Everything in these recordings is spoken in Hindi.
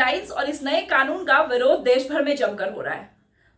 गाइड्लाइंस और इस नए कानून का विरोध देश भर में जमकर हो रहा है।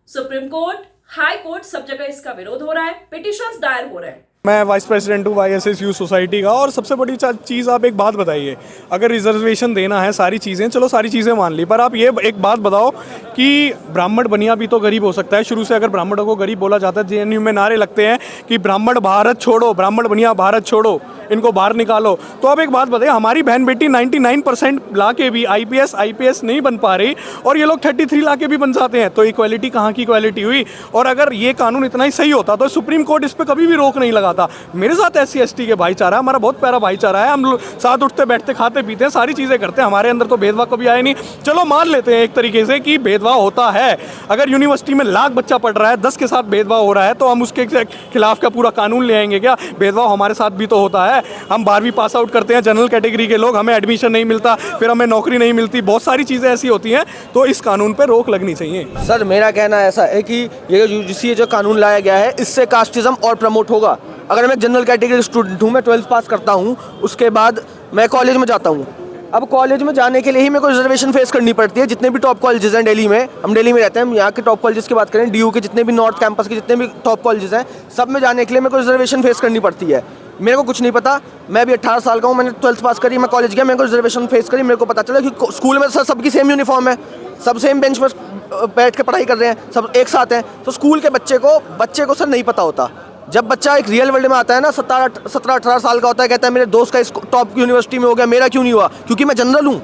सुप्रीम कोर्ट, हाई कोर्ट, सब जगह इसका विरोध हो रहा है, पिटीशंस दायर हो रहे हैं। मैं वाइस प्रेसिडेंट हूँ YSSU सोसाइटी का। और सबसे बड़ी चीज़, आप एक बात बताइए, अगर रिजर्वेशन देना है, सारी चीज़ें, चलो सारी चीज़ें मान ली, पर आप ये एक बात बताओ कि ब्राह्मण बनिया भी तो गरीब हो सकता है। शुरू से अगर ब्राह्मणों को गरीब बोला जाता है, JNU में नारे लगते हैं कि ब्राह्मण भारत छोड़ो, ब्राह्मण बनिया भारत छोड़ो, इनको बाहर निकालो। तो अब एक बात बताइए, हमारी बहन बेटी 99% ला के भी IPS नहीं बन पा रही और ये लोग 33 ला के भी बन जाते हैं। तो इक्वालिटी कहाँ की इक्वालिटी हुई? और अगर ये कानून इतना ही सही होता तो सुप्रीम कोर्ट इस पर कभी भी रोक नहीं लगाता। मेरे साथ SC ST के भाईचारा, हमारा बहुत प्यारा भाईचारा है, हम लोग साथ उठते बैठते खाते पीते हैं, सारी चीज़ें करते हैं, हमारे अंदर तो भेदभाव कभी आया नहीं। चलो मान लेते हैं एक तरीके से कि भेदभाव होता है। अगर यूनिवर्सिटी में लाख बच्चा पढ़ रहा है, 10 के साथ भेदभाव हो रहा है, तो हम उसके खिलाफ का पूरा कानून ले आएंगे क्या? भेदभाव हमारे साथ भी तो होता है। हम 12वीं पास आउट करते हैं, जनरल कैटेगरी के लोग, हमें एडमिशन नहीं मिलता, फिर हमें नौकरी नहीं मिलती, बहुत सारी चीज़ें ऐसी होती हैं। तो इस कानून पर रोक लगनी चाहिए। सर मेरा कहना ऐसा है कि ये UGC जो कानून लाया गया है, इससे कास्टिज्म और प्रमोट होगा। अगर मैं जनरल कैटेगरी स्टूडेंट हूँ, मैं 12th पास करता हूँ, उसके बाद मैं कॉलेज में जाता हूँ। अब कॉलेज में जाने के लिए ही मेरे को रिजर्वेशन फेस करनी पड़ती है। जितने भी टॉप कॉलेजेस हैं दिल्ली में, हम दिल्ली में रहते हैं, यहाँ के टॉप कॉलेजेस की बात करें, DU के जितने भी नॉर्थ कैंपस के जितने भी टॉप कॉलेजेस हैं, सब में जाने के लिए मेरे को रिजर्वेशन फेस करनी पड़ती है। मेरे को कुछ नहीं पता, मैं भी 18 साल का हूँ, मैंने 12th पास करी, मैं कॉलेज गया, मेरे को रिजर्वेशन फेस करी। मेरे को पता चला कि स्कूल में सर सबकी सेम यूनिफॉर्म है, सब सेम बेंच पर बैठ के पढ़ाई कर रहे हैं, सब एक साथ हैं। तो स्कूल के बच्चे को सर नहीं पता होता। जब बच्चा एक रियल वर्ल्ड में आता है ना, 17-18 साल का होता है, कहता है मेरे दोस्त का इस टॉप यूनिवर्सिटी में हो गया, मेरा क्यों नहीं हुआ? क्योंकि मैं जनरल हूँ।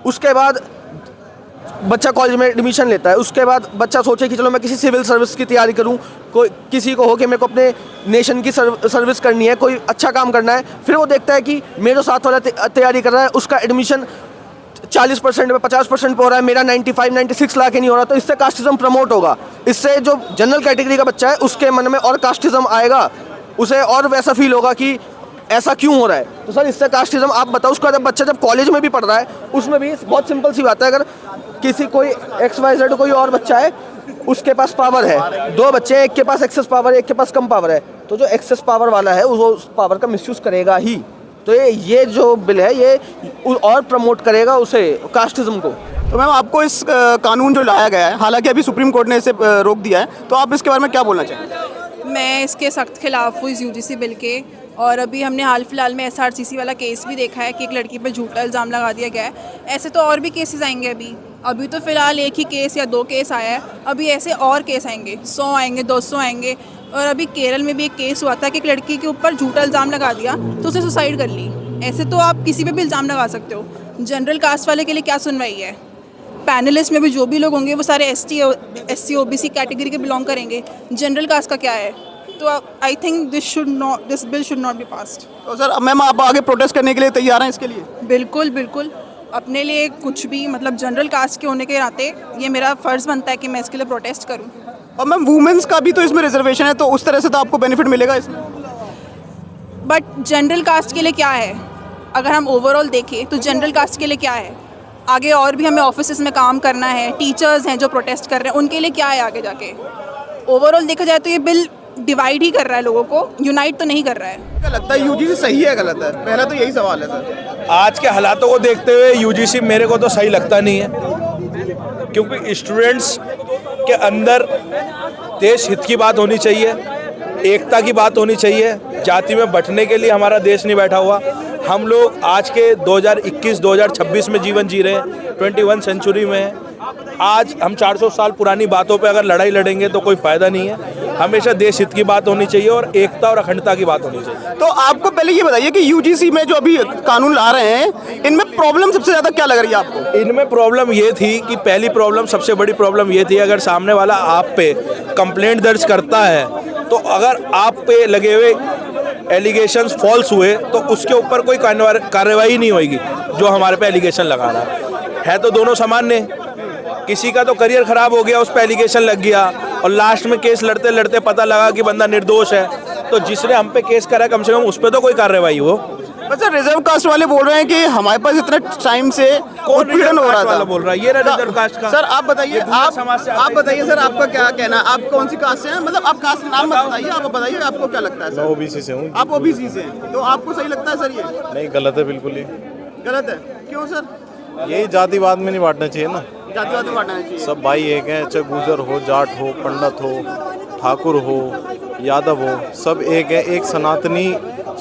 उसके बाद बच्चा कॉलेज में एडमिशन लेता है, उसके बाद बच्चा सोचे कि चलो मैं किसी सिविल सर्विस की तैयारी करूं, कोई किसी को हो कि मेरे को अपने नेशन की सर्विस करनी है, कोई अच्छा काम करना है। फिर वो देखता है कि मेरे साथ वाला तैयारी कर रहा है, उसका एडमिशन 40% पे 50% पे हो रहा है, मेरा 95-96 ला के नहीं हो रहा। तो इससे कास्टिज्म प्रमोट होगा। इससे जो जनरल कैटेगरी का बच्चा है, उसके मन में और कास्टिज्म आएगा, उसे और वैसा फील होगा कि ऐसा क्यों हो रहा है। तो सर इससे कास्टिज्म, आप बताओ, उसका जब बच्चा जब कॉलेज में भी पढ़ रहा है, उसमें भी बहुत सिंपल सी बात है, अगर किसी कोई XYZ कोई और बच्चा है, उसके पास पावर है, 2 बच्चे हैं, एक के पास एक्सेस पावर है, एक के पास कम पावर है, तो जो एक्सेस पावर वाला है वो उस पावर का मिसयूज़ करेगा ही। तो ये जो बिल है, ये और प्रमोट करेगा उसे कास्टिज्म को। तो मैम, आपको इस कानून जो लाया गया है, हालांकि अभी सुप्रीम कोर्ट ने इसे रोक दिया है, तो आप इसके बारे में क्या बोलना चाहेंगे? मैं इसके सख्त खिलाफ हूँ, इस UGC बिल के। और अभी हमने हाल फिलहाल में SRCC वाला केस भी देखा है कि एक लड़की पर झूठा इल्ज़ाम लगा दिया गया है। ऐसे तो और भी केसेस आएंगे। अभी तो फ़िलहाल एक ही केस या 2 केस आया है, अभी ऐसे और केस आएंगे, 100 आएंगे, 200 आएंगे। और अभी केरल में भी एक केस हुआ था कि एक लड़की के ऊपर झूठा इल्ज़ाम लगा दिया तो उसने सुसाइड कर ली। ऐसे तो आप किसी पे भी इल्ज़ाम लगा सकते हो। जनरल कास्ट वाले के लिए क्या सुनवाई है? पैनलिस्ट में भी जो भी लोग होंगे वो सारे ST SC OBC कैटेगरी के बिलोंग करेंगे। जनरल कास्ट का क्या है? तो I think this bill should not be passed. तो सर मैम, आप आगे प्रोटेस्ट करने के लिए तैयार हैं इसके लिए? बिल्कुल बिल्कुल, अपने लिए कुछ भी, मतलब जनरल कास्ट के होने के नाते ये मेरा फ़र्ज़ बनता है कि मैं इसके लिए प्रोटेस्ट करूँ। और मैम, वुमेन्स का भी तो इसमें रिजर्वेशन है, तो उस तरह से तो आपको बेनिफिट मिलेगा इसमें। बट जनरल कास्ट के लिए क्या है? अगर हम ओवरऑल देखें तो जनरल कास्ट के लिए क्या है? आगे और भी हमें ऑफिसेस में काम करना है, टीचर्स हैं जो प्रोटेस्ट कर रहे हैं, उनके लिए क्या है आगे जाके? ओवरऑल देखा जाए तो ये बिल डिवाइड ही कर रहा है लोगों को, यूनाइट तो नहीं कर रहा है। क्या लगता है UGC सही है गलत है? पहला तो यही सवाल है सर। आज के हालातों को देखते हुए UGC मेरे को तो सही लगता नहीं है, क्योंकि स्टूडेंट्स के अंदर देश हित की बात होनी चाहिए, एकता की बात होनी चाहिए। जाति में बंटने के लिए हमारा देश नहीं बैठा हुआ। हम लोग आज के 2021-2026 में जीवन जी रहे हैं, 21 सेंचुरी में हैं। आज हम 400 साल पुरानी बातों पे अगर लड़ाई लड़ेंगे तो कोई फ़ायदा नहीं है। हमेशा देश हित की बात होनी चाहिए और एकता और अखंडता की बात होनी चाहिए। तो आपको पहले ये बताइए कि UGC में जो अभी कानून ला रहे हैं, इनमें प्रॉब्लम सबसे ज़्यादा क्या लग रही है आपको? इनमें प्रॉब्लम ये थी कि पहली प्रॉब्लम, सबसे बड़ी प्रॉब्लम ये थी, अगर सामने वाला आप पे कंप्लेंट दर्ज करता है, तो अगर आप पे लगे हुए एलिगेशंस फॉल्स हुए तो उसके ऊपर कोई कार्रवाई नहीं होगी। जो हमारे पे एलिगेशन लगा रहा है तो दोनों सामान्य, किसी का तो करियर खराब हो गया, उस पर एलिगेशन लग गया और लास्ट में केस लड़ते लड़ते पता लगा कि बंदा निर्दोष है, तो जिसने हम पे केस करा कम से कम उस पर तो कोई कार्रवाई हो। बस सर, रिजर्व कास्ट वाले बोल रहे हैं कि हमारे पास इतना टाइम से उत्पीड़न हो रहा था। बोल रहा है ये रिजर्व कास्ट का। सर आप बताइए, आप बताइए सर, आपका क्या कहना है? आप कौन सी कास्ट से हैं? मतलब आप कास्ट नाम मत बताइए, आप बताइए आपको क्या लगता है सर? मैं OBC से हूँ। आप OBC से हैं, तो आपको सही लगता है सर ये? नहीं, गलत है, बिल्कुल ही गलत है। क्यों सर? यही जातिवाद में नहीं बांटना चाहिए ना, जातिवाद में बांटना चाहिए। सब भाई एक हैं, चाहे गुजर हो, जाट हो, पंडित हो, ठाकुर हो, यादव हो, सब एक है, एक सनातनी,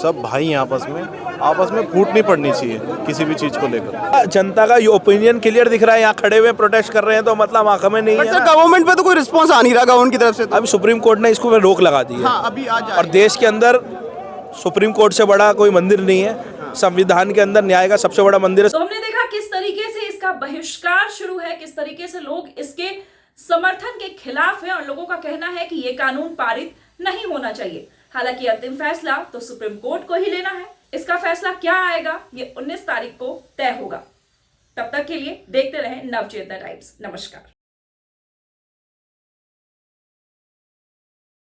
सब भाई हैं आपस में फूट नहीं पड़नी चाहिए किसी भी चीज़ को लेकर। जनता का ये ओपिनियन क्लियर दिख रहा है, यहाँ खड़े हुए प्रोटेस्ट कर रहे हैं तो मतलब आंख में नहीं बट है सर ना। गवर्नमेंट पे तो कोई रिस्पॉन्स आ नहीं रहा गवर्नमेंट की तरफ से तो। अभी सुप्रीम कोर्ट ने इसको रोक लगा दी है। हाँ अभी आज और देश के अंदर सुप्रीम कोर्ट से बड़ा कोई मंदिर नहीं है, संविधान के अंदर न्याय का सबसे बड़ा मंदिर है। तो हमने देखा किस तरीके से इसका बहिष्कार शुरू है, किस तरीके से लोग इसके समर्थन के खिलाफ हैं और लोगों का कहना है कि ये कानून पारित नहीं होना चाहिए। हालांकि अंतिम फैसला तो सुप्रीम कोर्ट को ही लेना है। इसका फैसला क्या आएगा ये 19 तारीख को तय होगा। तब तक के लिए देखते रहें नवचेतना टाइम्स। नमस्कार।